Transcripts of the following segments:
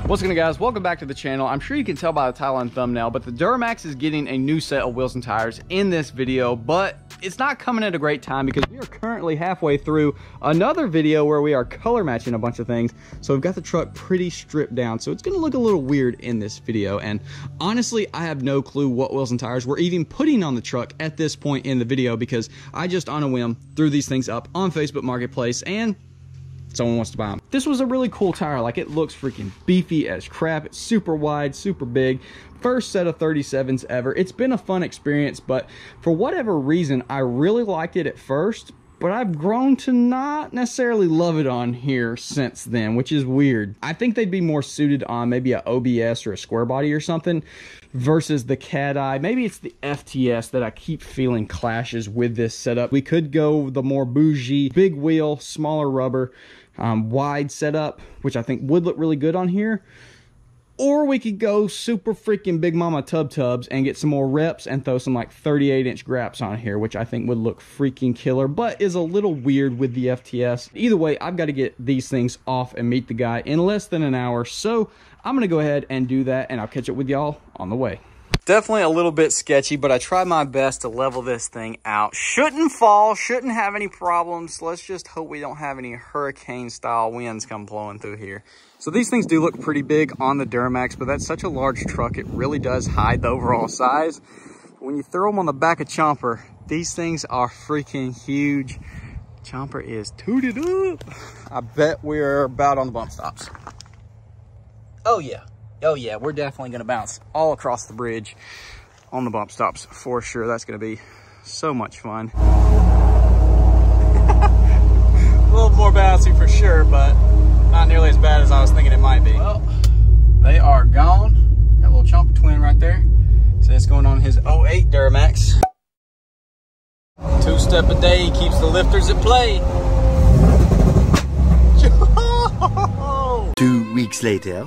What's going on, guys? Welcome back to the channel. I'm sure you can tell by the title and thumbnail, but the Duramax is getting a new set of wheels and tires in this video, but it's not coming at a great time because we are currently halfway through another video where we are color matching a bunch of things. So we've got the truck pretty stripped down, so it's going to look a little weird in this video. And honestly, I have no clue what wheels and tires we're even putting on the truck at this point in the video because I just on a whim threw these things up on Facebook Marketplace and someone wants to buy them. This was a really cool tire. Like, it looks freaking beefy as crap. It's super wide, super big. First set of 37s ever. It's been a fun experience, but for whatever reason, I really liked it at first, but I've grown to not necessarily love it on here since then, which is weird. I think they'd be more suited on maybe a OBS or a square body or something versus the cat eye. Maybe it's the FTS that I keep feeling clashes with this setup. We could go the more bougie, big wheel, smaller rubber, wide setup, which I think would look really good on here. Or we could go super freaking big mama tubs and get some more reps and throw some like 38-inch graps on here, which I think would look freaking killer, but is a little weird with the FTS. Either way, I've got to get these things off and meet the guy in less than an hour. So I'm going to go ahead and do that, and I'll catch up with y'all on the way. Definitely a little bit sketchy, but I tried my best to level this thing out. Shouldn't fall, shouldn't have any problems. Let's just hope we don't have any hurricane-style winds come blowing through here. So these things do look pretty big on the Duramax, but that's such a large truck, it really does hide the overall size. When you throw them on the back of Chomper, these things are freaking huge. Chomper is tooted up. I bet we're about on the bump stops. Oh yeah. Oh yeah, we're definitely gonna bounce all across the bridge on the bump stops for sure. That's gonna be so much fun. A little more bouncy for sure, but not nearly as bad as I was thinking it might be. Well, they are gone. Got a little Chomper twin right there. So it's going on his 08 Duramax. Two-step a day keeps the lifters at play. 2 weeks later.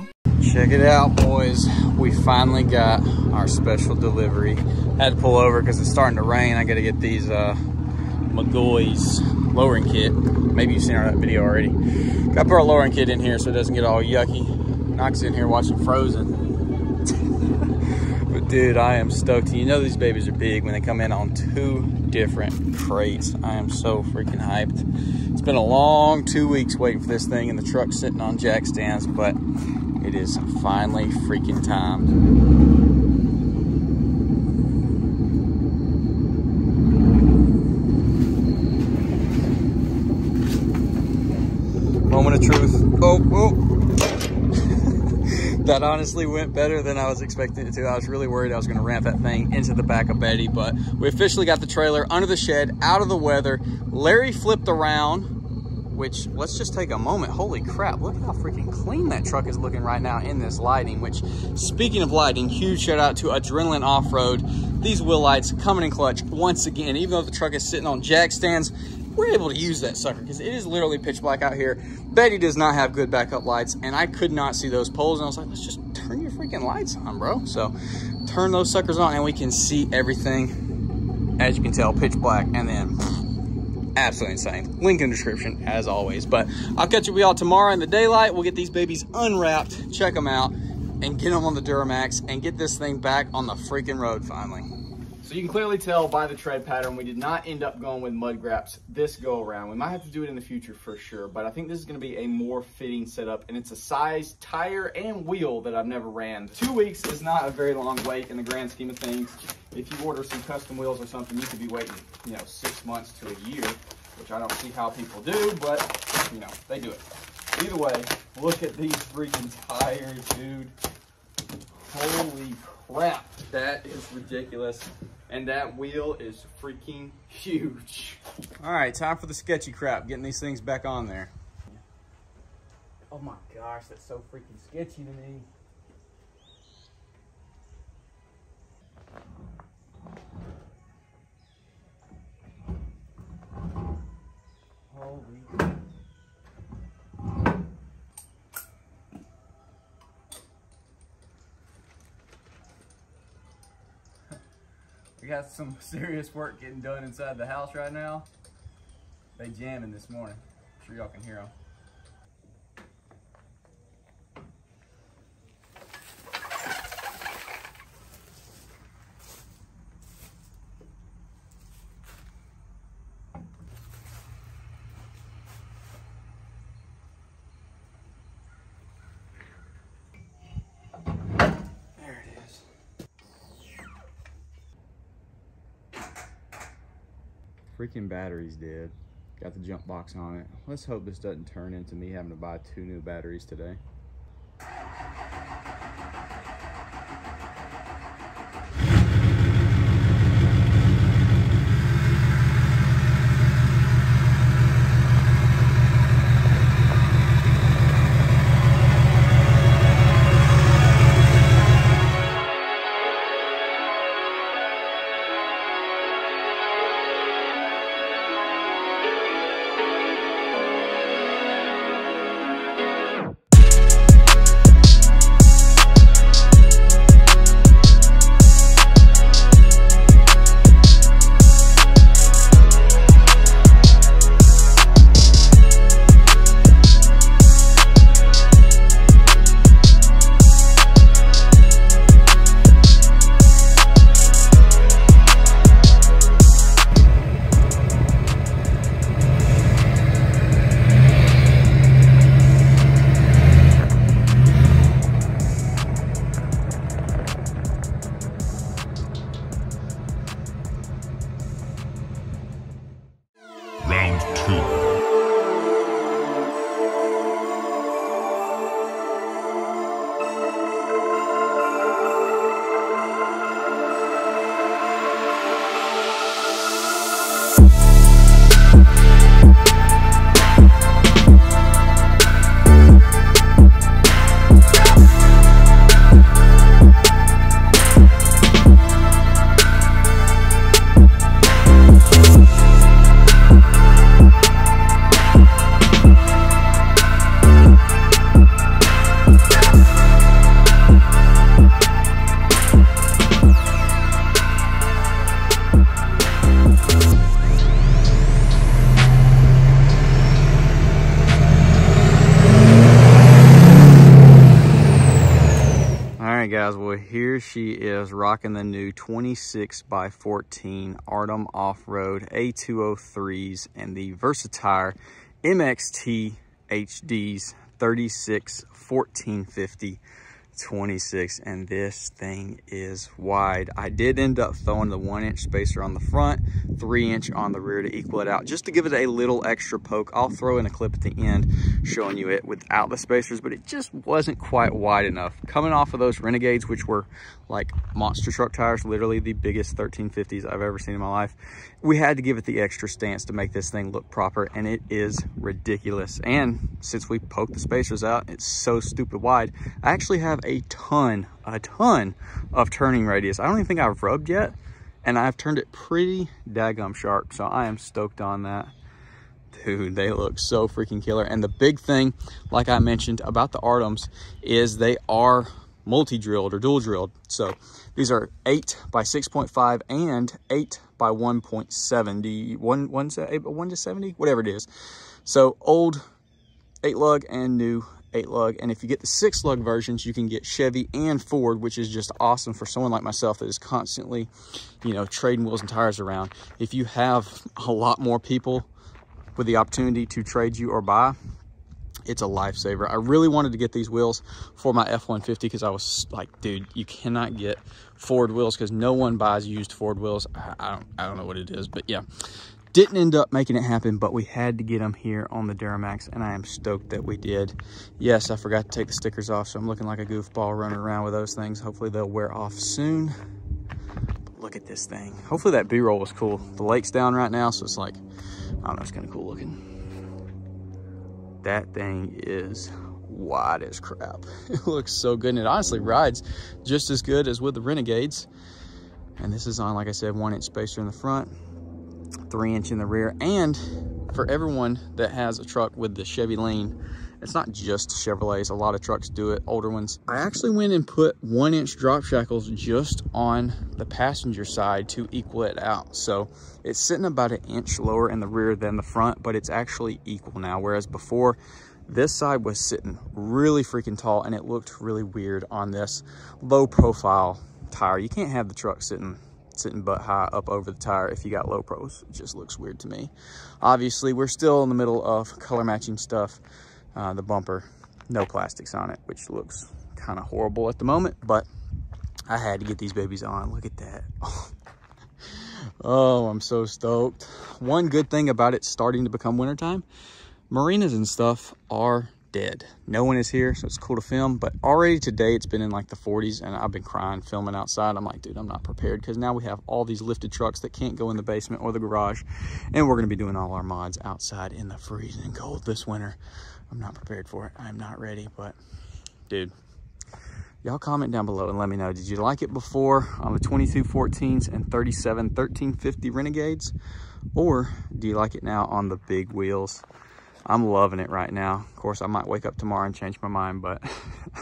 Check it out, boys. We finally got our special delivery. Had to pull over because it's starting to rain. I got to get these McGoy's lowering kit. Maybe you've seen our video already. Got to put our lowering kit in here so it doesn't get all yucky. Knox in here watching Frozen. But dude, I am stoked. You know these babies are big when they come in on 2 different crates. I am so freaking hyped. It's been a long 2 weeks waiting for this thing, and the truck's sitting on jack stands, but it is finally freaking time. Moment of truth. Oh. That honestly went better than I was expecting it to. I was really worried I was going to ramp that thing into the back of Betty, but we officially got the trailer under the shed, out of the weather. Larry flipped around, which, let's just take a moment. Holy crap, look at how freaking clean that truck is looking right now in this lighting, which, speaking of lighting, huge shout out to Adrenaline Off-Road. These wheel lights coming in clutch once again. Even though the truck is sitting on jack stands, we're able to use that sucker because it is literally pitch black out here. Betty does not have good backup lights, and I could not see those poles, and I was like, let's just turn your freaking lights on, bro. So turn those suckers on, and we can see everything. As you can tell, pitch black, and then absolutely insane. Link in the description as always, but I'll catch up with y'all tomorrow in the daylight. We'll get these babies unwrapped, check them out, and get them on the Duramax and get this thing back on the freaking road finally. So you can clearly tell by the tread pattern, we did not end up going with mud graps this go around. We might have to do it in the future for sure, but I think this is gonna be a more fitting setup, and it's a size, tire, and wheel that I've never ran. 2 weeks is not a very long wait in the grand scheme of things. If you order some custom wheels or something, you could be waiting, 6 months to a year, which I don't see how people do, but they do it. Either way, look at these freaking tires, dude. Holy crap, that is ridiculous. And that wheel is freaking huge. All right, time for the sketchy crap, getting these things back on there. Oh my gosh, that's so freaking sketchy to me. Holy crap. We got some serious work getting done inside the house right now. They jamming this morning. I'm sure y'all can hear them. freaking battery's dead. Got the jump box on it. Let's hope this doesn't turn into me having to buy 2 new batteries today. Round 2. Guys, well, here she is rocking the new 26x14 Artem Off-Road A203s and the Versatire MXT HDs 36 1450 26, and this thing is wide. I did end up throwing the 1-inch spacer on the front, 3-inch on the rear to equal it out, just to give it a little extra poke. I'll throw in a clip at the end showing you it without the spacers, but it just wasn't quite wide enough. Coming off of those Renegades, which were like monster truck tires, literally the biggest 1350s I've ever seen in my life, we had to give it the extra stance to make this thing look proper, and it is ridiculous. And since we poked the spacers out, it's so stupid wide. I actually have a ton of turning radius. I don't even think I've rubbed yet, and I've turned it pretty daggum sharp, so I am stoked on that. Dude, they look so freaking killer. And the big thing, like I mentioned about the Artems, is they are multi-drilled or dual drilled. So these are 8 by 6.5 and 8 by 1.70, 1 to 70, whatever it is. So old 8-lug and new 8-lug. And if you get the 6-lug versions, you can get Chevy and Ford, which is just awesome for someone like myself that is constantly, you know, trading wheels and tires around. If you have a lot more people with the opportunity to trade you or buy, it's a lifesaver. I really wanted to get these wheels for my F-150 because I was like, dude, you cannot get Ford wheels because no one buys used Ford wheels. I don't know what it is, but yeah. Didn't end up making it happen, but we had to get them here on the Duramax, and I am stoked that we did. Yes, I forgot to take the stickers off, so I'm looking like a goofball running around with those things. Hopefully they'll wear off soon. But look at this thing. Hopefully that B-roll was cool. The lake's down right now, so it's like, I don't know, it's kind of cool looking. That thing is wide as crap. It looks so good, and it honestly rides just as good as with the Renegades. And this is on, like I said, 1-inch spacer in the front, 3-inch in the rear. And for everyone that has a truck with the Chevy Lean, it's not just Chevrolets, a lot of trucks do it, older ones. I actually went and put 1-inch drop shackles just on the passenger side to equal it out. So it's sitting about 1 inch lower in the rear than the front, but it's actually equal now. Whereas before, this side was sitting really freaking tall, and it looked really weird on this low profile tire. You can't have the truck sitting butt high up over the tire if you got low pros. It just looks weird to me. Obviously, we're still in the middle of color matching stuff. The bumper, no plastics on it, which looks kind of horrible at the moment, but I had to get these babies on. Look at that. Oh, I'm so stoked. One good thing about it starting to become wintertime, marinas and stuff are dead. No one is here, so it's cool to film. But already today it's been in like the 40s and I've been crying filming outside. I'm like, dude, I'm not prepared, because now we have all these lifted trucks that can't go in the basement or the garage, and we're going to be doing all our mods outside in the freezing cold this winter. I'm not prepared for it. I'm not ready. But dude, y'all comment down below and let me know, did you like it before on the 2214s and 37 1350 Renegades, or do you like it now on the big wheels? I'm loving it right now. Of course, I might wake up tomorrow and change my mind, but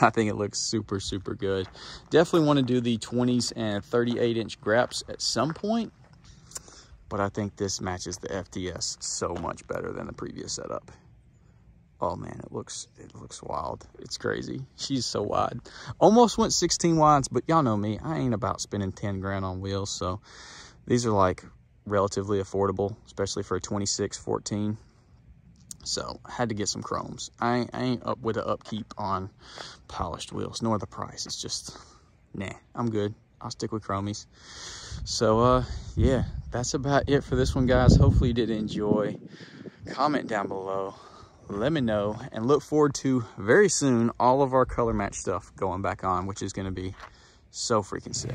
I think it looks super, super good. Definitely want to do the 20s and 38-inch graps at some point, but I think this matches the FTS so much better than the previous setup. Oh man, it looks wild. It's crazy. She's so wide. Almost went 16 wides, but y'all know me. I ain't about spending 10 grand on wheels, so these are like relatively affordable, especially for a 2614. So I had to get some chromes. I ain't up with the upkeep on polished wheels, nor the price. It's just, nah, I'm good. I'll stick with chromies. So yeah, that's about it for this one, guys. Hopefully you did enjoy. Comment down below, let me know, and look forward to very soon all of our color match stuff going back on, which is going to be so freaking sick.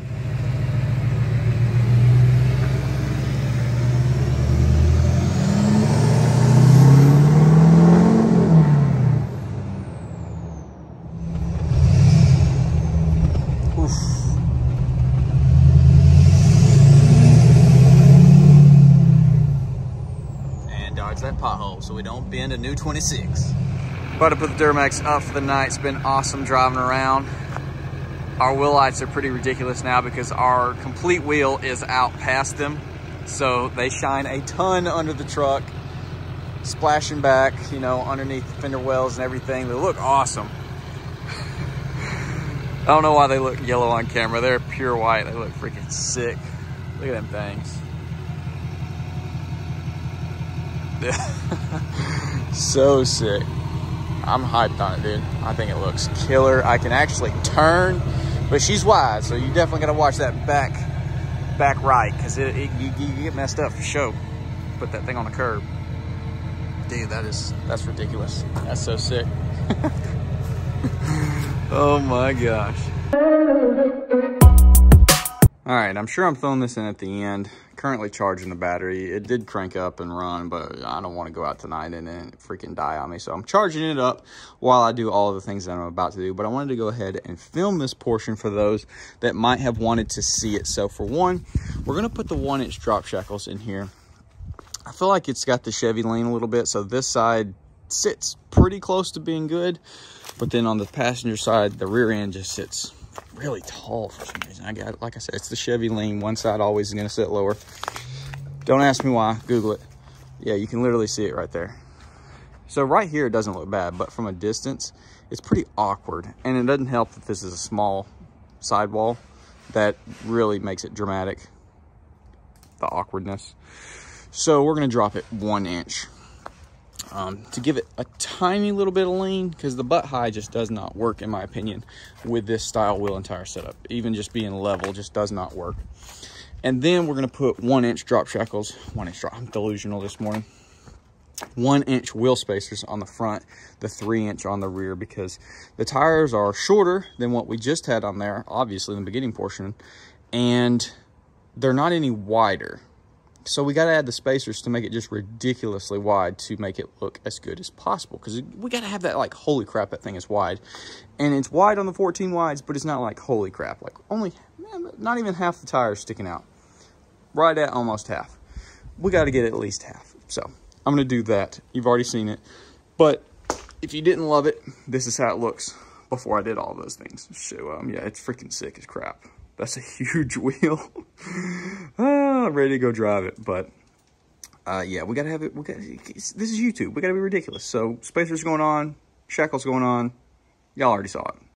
That pothole so we don't bend a new 26. About to put the Duramax up for the night. It's been awesome driving around. Our wheel lights are pretty ridiculous now because our complete wheel is out past them, so they shine a ton under the truck, splashing back, you know, underneath the fender wells and everything. They look awesome. I don't know why they look yellow on camera. They're pure white. They look freaking sick. Look at them things. So sick. I'm hyped on it, dude. I think it looks killer. I can actually turn, but she's wide, so you definitely gotta watch that back right, because you get messed up for sure. Put that thing on the curb, dude. That's ridiculous. That's so sick. Oh my gosh. All right, I'm sure I'm throwing this in at the end. Currently charging the battery. It did crank up and run, but I don't want to go out tonight and then freaking die on me. So I'm charging it up while I do all of the things that I'm about to do. But I wanted to go ahead and film this portion for those that might have wanted to see it. So for one, we're going to put the 1-inch drop shackles in here. I feel like it's got the Chevy lean a little bit, so this side sits pretty close to being good. But then on the passenger side, the rear end just sits really tall for some reason. I got, like I said, it's the Chevy lean. One side always is going to sit lower. Don't ask me why. Google it. Yeah, you can literally see it right there. So right here, it doesn't look bad, but from a distance, it's pretty awkward. And it doesn't help that this is a small sidewall. That really makes it dramatic, the awkwardness. So we're going to drop it 1 inch. To give it a tiny little bit of lean, because the butt high just does not work, in my opinion, with this style wheel and tire setup. Even just being level just does not work. And then we're going to put 1-inch drop shackles. 1-inch drop. I'm delusional this morning. 1-inch wheel spacers on the front, the 3-inch on the rear, because the tires are shorter than what we just had on there, obviously in the beginning portion, and they're not any wider. So we got to add the spacers to make it just ridiculously wide to make it look as good as possible. Because we got to have that, like, holy crap, that thing is wide. And it's wide on the 14 wides, but it's not like, holy crap. Like, only, not even half the tires sticking out. Right at almost half. We got to get at least half. So I'm going to do that. You've already seen it. But if you didn't love it, this is how it looks before I did all those things. So, yeah, it's freaking sick as crap. That's a huge wheel. Ready to go drive it. But yeah, we gotta have it. This is YouTube. We gotta be ridiculous. So spacers going on, shackles going on. Y'all already saw it.